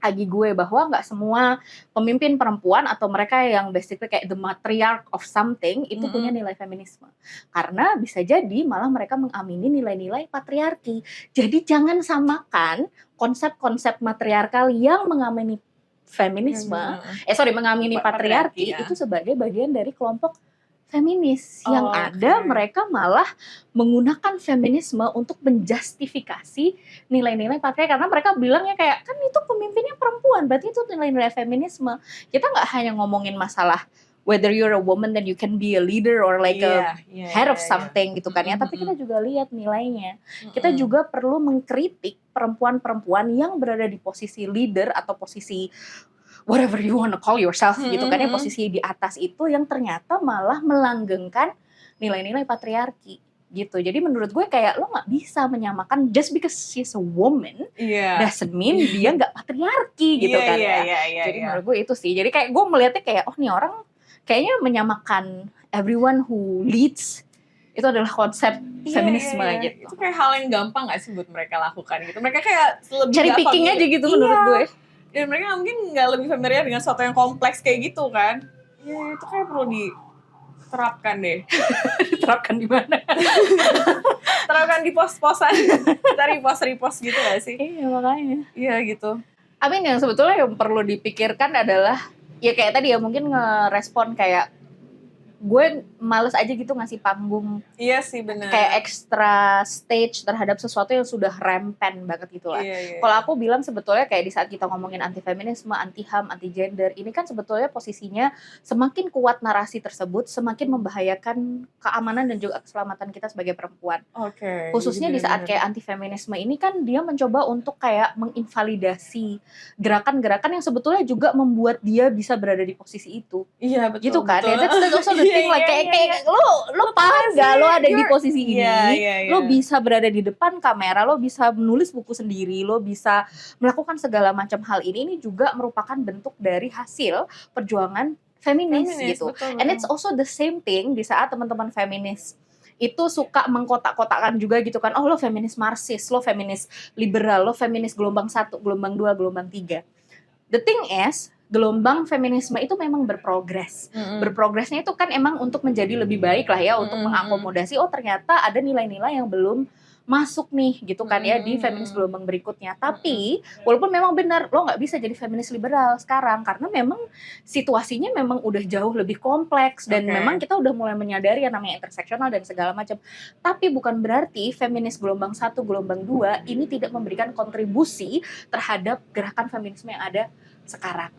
agi gue bahwa nggak semua pemimpin perempuan atau mereka yang basically kayak the matriarch of something itu punya nilai feminisme, karena bisa jadi malah mereka mengamini nilai-nilai patriarki. Jadi jangan samakan konsep-konsep matriarkal yang mengamini feminisme, mengamini patriarki itu sebagai bagian dari kelompok feminis yang ada mereka malah menggunakan feminisme untuk menjustifikasi nilai-nilai patriarki, karena mereka bilangnya kayak kan itu pemimpinnya perempuan, berarti itu nilai-nilai feminisme. Kita nggak hanya ngomongin masalah whether you're a woman then you can be a leader or like a head of something gitu kan ya, tapi kita juga lihat nilainya. Kita juga perlu mengkritik perempuan-perempuan yang berada di posisi leader atau posisi whatever you wanna call yourself gitu kan ya, posisi di atas itu yang ternyata malah melanggengkan nilai-nilai patriarki gitu. Jadi menurut gue kayak lo nggak bisa menyamakan just because she's a woman doesn't mean dia nggak patriarki gitu kan ya. Jadi menurut gue itu sih. Jadi kayak gue melihatnya kayak nih orang kayaknya menyamakan everyone who leads itu adalah konsep feminisme gitu. Itu kayak hal yang gampang gak sih buat mereka lakukan gitu. Mereka kayak lebih cari picking aja gitu menurut gue. Dan mereka mungkin nggak lebih familiar dengan sesuatu yang kompleks kayak gitu kan. Ya itu kayak perlu diterapkan deh. Diterapkan di mana? Terapkan di pos-posan. Kita repost gitu gak sih? Iya makanya. Iya gitu. Amin, yang sebetulnya yang perlu dipikirkan adalah ya kayak tadi ya, mungkin ngerespon kayak gue males aja gitu ngasih panggung. Iya sih benar. Kayak extra stage terhadap sesuatu yang sudah rampant banget gitu lah. Kalau aku bilang sebetulnya kayak di saat kita ngomongin anti feminisme, anti HAM, anti gender, ini kan sebetulnya posisinya semakin kuat narasi tersebut, semakin membahayakan keamanan dan juga keselamatan kita sebagai perempuan. Khususnya di saat kayak anti feminisme ini kan dia mencoba untuk kayak menginvalidasi gerakan-gerakan yang sebetulnya juga membuat dia bisa berada di posisi itu. Iya betul. Gitu kan? Betul. Ya, that's also the think like kayak lo paham gak lo ada di posisi ini, lo bisa berada di depan kamera, lo bisa menulis buku sendiri, lo bisa melakukan segala macam hal ini juga merupakan bentuk dari hasil perjuangan feminis gitu. Betul. And it's also the same thing di saat teman-teman feminis itu suka mengkotak-kotakan juga gitu kan, oh lo feminis marxis, lo feminis liberal, lo feminis gelombang 1, gelombang 2, gelombang 3. The thing is, gelombang feminisme itu memang berprogres. Berprogresnya itu kan emang untuk menjadi lebih baik lah ya, untuk mengakomodasi, oh ternyata ada nilai-nilai yang belum masuk nih gitu kan ya di feminis gelombang berikutnya. Tapi walaupun memang benar lo nggak bisa jadi feminis liberal sekarang karena memang situasinya memang udah jauh lebih kompleks dan memang kita udah mulai menyadari yang namanya interseksional dan segala macam. Tapi bukan berarti feminis gelombang 1, gelombang 2 ini tidak memberikan kontribusi terhadap gerakan feminisme yang ada sekarang.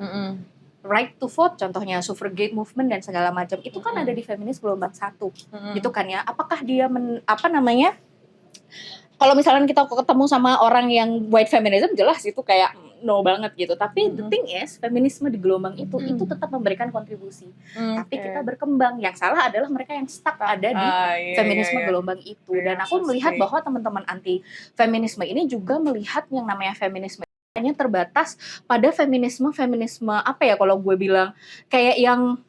Right to vote contohnya, suffragette movement dan segala macam itu kan ada di feminis gelombang 1 gitu kan ya. Apakah dia kalau misalnya kita ketemu sama orang yang white feminism, jelas itu kayak no banget gitu. Tapi the thing is, feminisme di gelombang itu tetap memberikan kontribusi. Tapi kita berkembang. Yang salah adalah mereka yang stuck ada di feminisme gelombang itu. Dan aku melihat bahwa teman-teman anti feminisme ini juga melihat yang namanya feminisme hanya terbatas pada feminisme apa ya kalau gue bilang kayak yang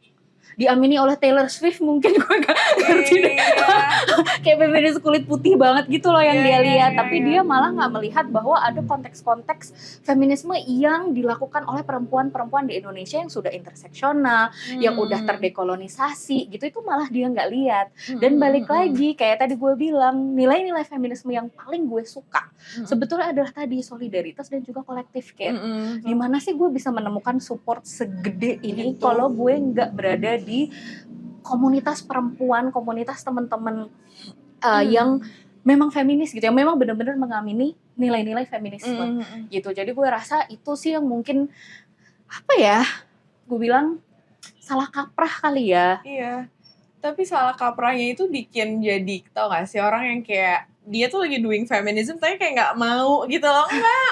diamini oleh Taylor Swift, mungkin gue gak ngerti deh. Kayak feminis kulit putih banget gitu loh yang dia lihat, tapi dia malah gak melihat bahwa ada konteks-konteks feminisme yang dilakukan oleh perempuan-perempuan di Indonesia yang sudah interseksional, yang udah terdekolonisasi gitu, itu malah dia gak lihat. Dan balik lagi kayak tadi gue bilang, nilai-nilai feminisme yang paling gue suka sebetulnya adalah tadi solidaritas dan juga kolektif. Kayak gimana sih gue bisa menemukan support segede ini kalau gue gak berada di komunitas perempuan, komunitas teman-teman yang memang feminis gitu, yang memang benar-benar mengamini nilai-nilai feminisme gitu. Jadi gue rasa itu sih yang mungkin gue bilang salah kaprah kali ya. Iya, tapi salah kaprahnya itu bikin jadi, tau gak sih, orang yang kayak dia tuh lagi doing feminism tapi kayak nggak mau gitu loh,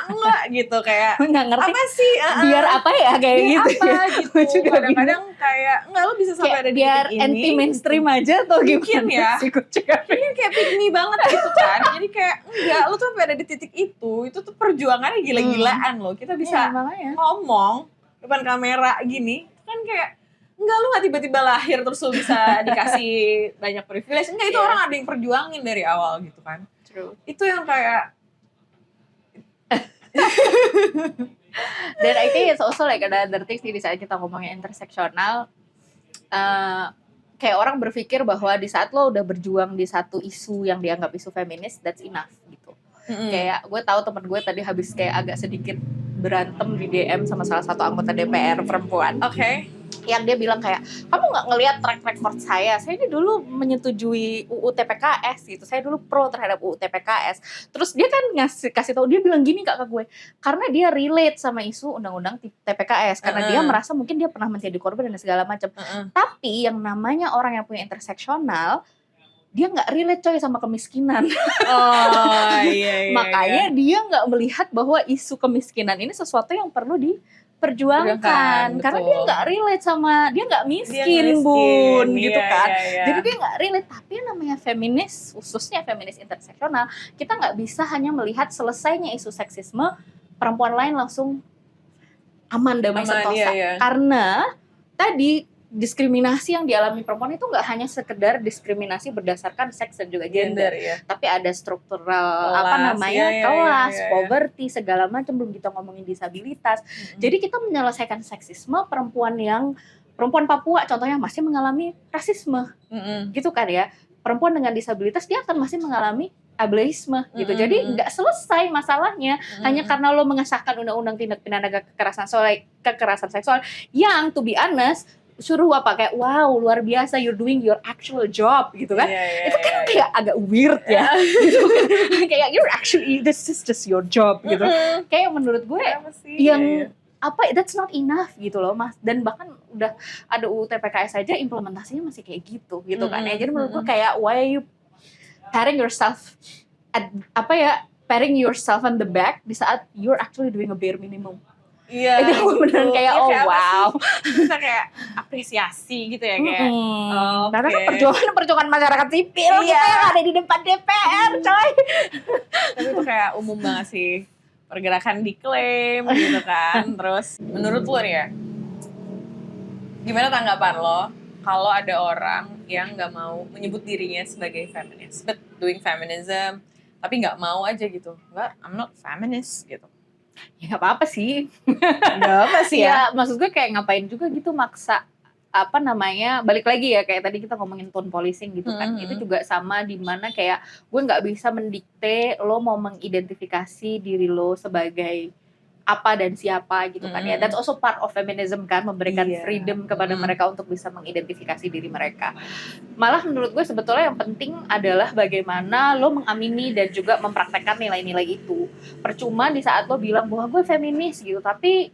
enggak gitu, kayak nggak ngerti apa sih biar apa ya kayak biar gitu apa gitu. Kadang-kadang kayak enggak, lo bisa sampai ada di biar titik ini anti mainstream aja atau mungkin gimana ya, sih, gue juga mungkin kayak pick me banget gitu kan. Jadi kayak enggak, lo tuh sampai ada di titik itu tuh perjuangannya gila-gilaan loh. Kita bisa ngomong depan kamera gini kan, kayak enggak, lu gak tiba-tiba lahir terus lu bisa dikasih banyak privilege. Enggak, itu orang ada yang perjuangin dari awal gitu kan. True. Itu yang kayak dan I think it's also like another things nih, di saat kita ngomongin interseksional, kayak orang berpikir bahwa di saat lo udah berjuang di satu isu yang dianggap isu feminis, that's enough gitu. Kayak gue tahu temen gue tadi habis kayak agak sedikit berantem di DM sama salah satu anggota DPR perempuan. Yang dia bilang kayak, kamu nggak ngelihat track record saya ini dulu menyetujui UU TPKS gitu, saya dulu pro terhadap UU TPKS. Terus dia kan kasih tahu, dia bilang gini ke gue, karena dia relate sama isu undang-undang TPKS, karena dia merasa mungkin dia pernah menjadi korban dan segala macam. Tapi yang namanya orang yang punya interseksional, dia nggak relate coy sama kemiskinan. Makanya dia nggak melihat bahwa isu kemiskinan ini sesuatu yang perlu diperjuangkan, karena dia nggak relate sama, dia nggak miskin bun gitu kan. Jadi dia nggak relate. Tapi yang namanya feminis, khususnya feminis interseksional, kita nggak bisa hanya melihat selesainya isu seksisme, perempuan lain langsung aman, damai, sentosa. Karena tadi diskriminasi yang dialami perempuan itu nggak hanya sekedar diskriminasi berdasarkan seks dan juga gender, tapi ada struktural kelas, poverty, segala macam, belum kita ngomongin disabilitas. Jadi kita menyelesaikan seksisme, perempuan Papua contohnya masih mengalami rasisme, gitu kan ya. Perempuan dengan disabilitas dia akan masih mengalami ableisme gitu. Jadi nggak selesai masalahnya hanya karena lo mengesahkan undang-undang tindak pidana kekerasan seksual yang to be honest suruh kayak wow luar biasa, you're doing your actual job gitu kan. Itu kan kayak agak weird ya. Gitu kan. Kayak you're actually, this is just your job gitu. Kayak menurut gue yang that's not enough gitu loh Mas. Dan bahkan udah ada UU TPKS aja implementasinya masih kayak gitu kan ya. Jadi menurut gue kayak why are you patting yourself patting yourself on the back di saat you're actually doing a bare minimum. Iya. Itu beneran gitu. kayak Ya, oh kayak apa wow. sih? Bisa kayak apresiasi gitu ya kayak. Karena kan Oke. perjuangan masyarakat sipil Iya. kita yang ada di depan DPR, coy. Tapi itu kayak umum banget sih. Pergerakan diklaim gitu kan. Terus menurut lo nih ya, gimana tanggapan lo kalau ada orang yang nggak mau menyebut dirinya sebagai feminis, but doing feminism, tapi nggak mau aja gitu, nggak, I'm not feminist gitu. Ya nggak apa-apa sih. Nggak apa sih ya. Ya maksud gue kayak ngapain juga gitu maksa apa namanya, balik lagi ya kayak tadi kita ngomongin tone policing gitu kan. Itu juga sama di mana kayak gue nggak bisa mendikte lo mau mengidentifikasi diri lo sebagai apa dan siapa gitu kan ya. That's also part of feminism kan, memberikan freedom kepada mereka untuk bisa mengidentifikasi diri mereka. Malah menurut gue sebetulnya yang penting adalah bagaimana lo mengamini dan juga mempraktekkan nilai-nilai itu. Percuma di saat lo bilang bahwa gue feminis gitu, tapi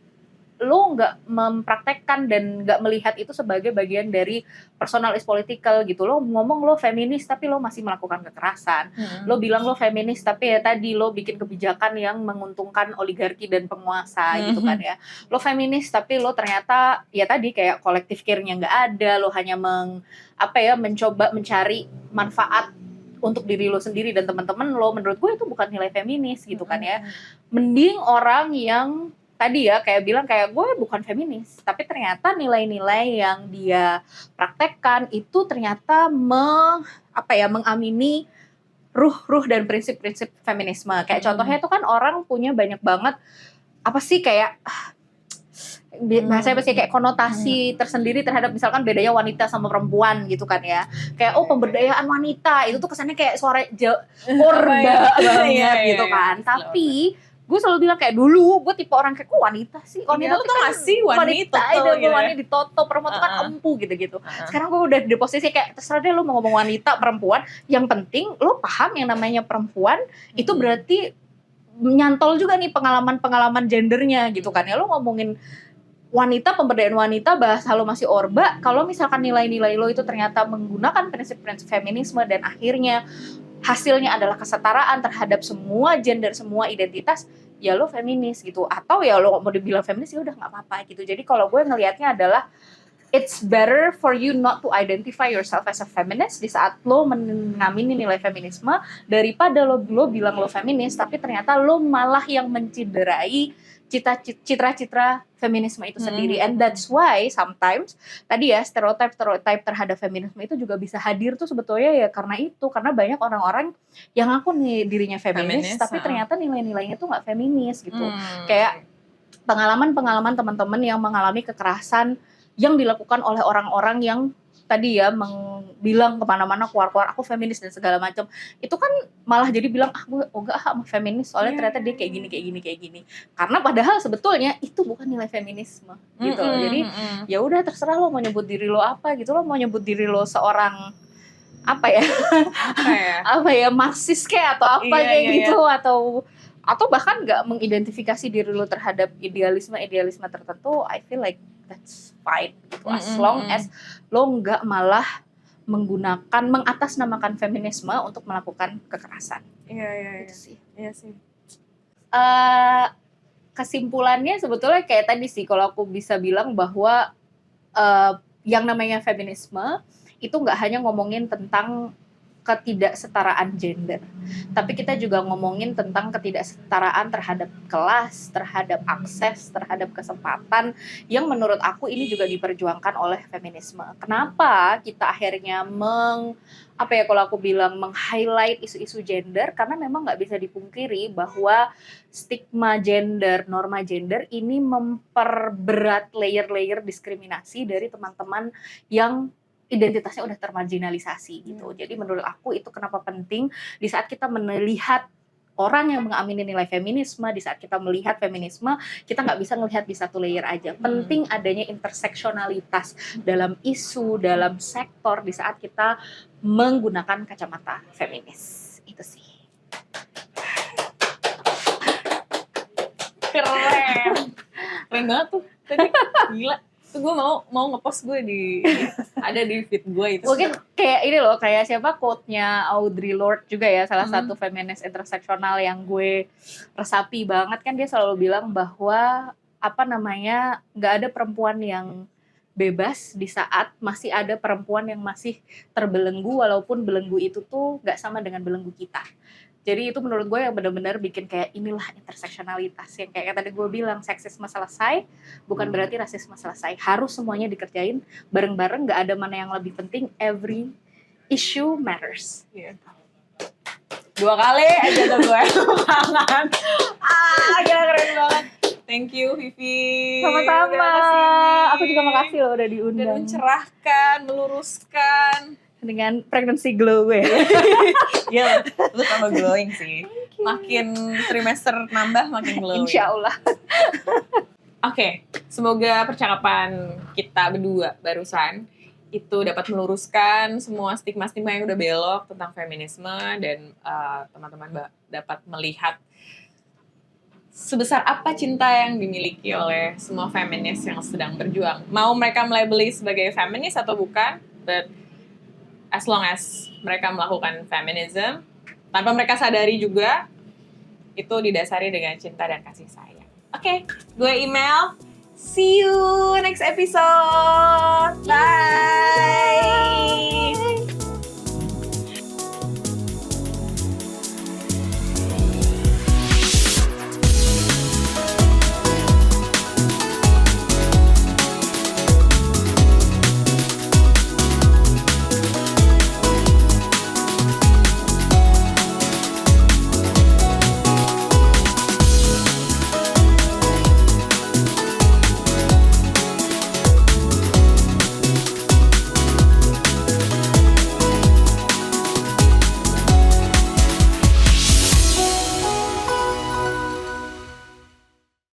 lo nggak mempraktekkan dan nggak melihat itu sebagai bagian dari personal is political gitu. Lo ngomong lo feminis tapi lo masih melakukan kekerasan. Lo bilang lo feminis tapi ya tadi lo bikin kebijakan yang menguntungkan oligarki dan penguasa gitu kan ya. Lo feminis tapi lo ternyata ya tadi kayak kolektif care-nya nggak ada. Lo hanya mencoba mencari manfaat untuk diri lo sendiri dan teman-teman lo. Menurut gue itu bukan nilai feminis gitu kan ya. Mending orang yang tadi ya kayak bilang kayak gue bukan feminis, tapi ternyata nilai-nilai yang dia praktekkan itu ternyata mengamini ruh dan prinsip-prinsip feminisme. Kayak contohnya itu kan orang punya banyak banget apa sih kayak bahasanya pasti kayak konotasi tersendiri terhadap misalkan bedanya wanita sama perempuan gitu kan ya. Kayak pemberdayaan wanita itu tuh kesannya kayak suara orba banget gitu kan. Tapi gue selalu bilang kayak dulu gue tipe orang kayak wanita sih, wanita tuh kan wanita gitu wanita ditoto, perempuan tuh kan empu gitu-gitu. Sekarang gue udah di posisi kayak terserah deh lo mau ngomong wanita perempuan, yang penting lo paham yang namanya perempuan itu berarti nyantol juga nih pengalaman gendernya gitu kan ya. Lo ngomongin wanita, pemberdayaan wanita, bahasa lo masih orba, kalau misalkan nilai-nilai lo itu ternyata menggunakan prinsip-prinsip feminisme dan akhirnya hasilnya adalah kesetaraan terhadap semua gender, semua identitas, ya lo feminis gitu. Atau ya lo mau dibilang feminis ya udah nggak apa-apa gitu. Jadi kalau gue ngelihatnya adalah it's better for you not to identify yourself as a feminist di saat lo mengamini nilai feminisme daripada lo bilang lo feminis tapi ternyata lo malah yang menciderai citra-citra feminisme itu sendiri. And that's why sometimes tadi ya stereotype terhadap feminisme itu juga bisa hadir tuh sebetulnya ya karena banyak orang-orang yang ngaku nih dirinya feminis tapi ternyata nilai-nilainya tuh nggak feminis gitu. Kayak pengalaman teman-teman yang mengalami kekerasan yang dilakukan oleh orang-orang yang tadi ya bilang kemana-mana keluar-keluar aku feminis dan segala macam, itu kan malah jadi bilang gue enggak feminis soalnya ternyata dia kayak gini karena padahal sebetulnya itu bukan nilai feminisme gitu. Jadi ya udah terserah lo mau nyebut diri lo apa gitu, lo mau nyebut diri lo seorang apa ya marxis kayak atau apa gitu atau bahkan nggak mengidentifikasi diri lo terhadap idealisme tertentu, I feel like that's fine gitu, as long as lo nggak malah mengatasnamakan feminisme untuk melakukan kekerasan. Iya sih. Kesimpulannya sebetulnya kayak tadi sih, kalau aku bisa bilang bahwa yang namanya feminisme itu nggak hanya ngomongin tentang ketidaksetaraan gender, tapi kita juga ngomongin tentang ketidaksetaraan terhadap kelas, terhadap akses, terhadap kesempatan yang menurut aku ini juga diperjuangkan oleh feminisme. Kenapa kita akhirnya kalau aku bilang meng-highlight isu-isu gender, karena memang nggak bisa dipungkiri bahwa stigma gender, norma gender ini memperberat layer-layer diskriminasi dari teman-teman yang identitasnya udah termarginalisasi gitu. Jadi menurut aku itu kenapa penting di saat kita melihat orang yang mengamini nilai feminisme, di saat kita melihat feminisme, kita nggak bisa melihat di satu layer aja. Penting adanya interseksionalitas dalam isu, dalam sektor di saat kita menggunakan kacamata feminis. Itu sih. Keren banget tuh tadi, gila. Tuh gue mau ngepost gue ada di feed gue itu. Mungkin kayak ini loh, kayak siapa quote-nya Audre Lorde juga ya, salah satu feminis interseksional yang gue resapi banget kan, dia selalu bilang bahwa nggak ada perempuan yang bebas di saat masih ada perempuan yang masih terbelenggu, walaupun belenggu itu tuh nggak sama dengan belenggu kita. Jadi itu menurut gue yang benar-benar bikin kayak inilah interseksionalitas yang kayak tadi gue bilang, seksisme selesai bukan berarti rasisme selesai, harus semuanya dikerjain bareng-bareng, nggak ada mana yang lebih penting, every issue matters. Yeah. 2 kali aja tuh gue tangan. Gila keren banget. Thank you Vivi. Sama-sama. Aku juga makasih loh udah diundang. Dan mencerahkan, meluruskan dengan pregnancy glow gue. Iya, lu tambah glowing sih. Makin trimester nambah makin glowing. Insya Allah. Oke, semoga percakapan kita berdua barusan itu dapat meluruskan semua stigma-stigma yang udah belok tentang feminisme, dan teman-teman dapat melihat sebesar apa cinta yang dimiliki oleh semua feminis yang sedang berjuang. Mau mereka melabeli sebagai feminis atau bukan, but as long as mereka melakukan feminism, tanpa mereka sadari juga, itu didasari dengan cinta dan kasih sayang. Oke, gue email. See you next episode. Bye.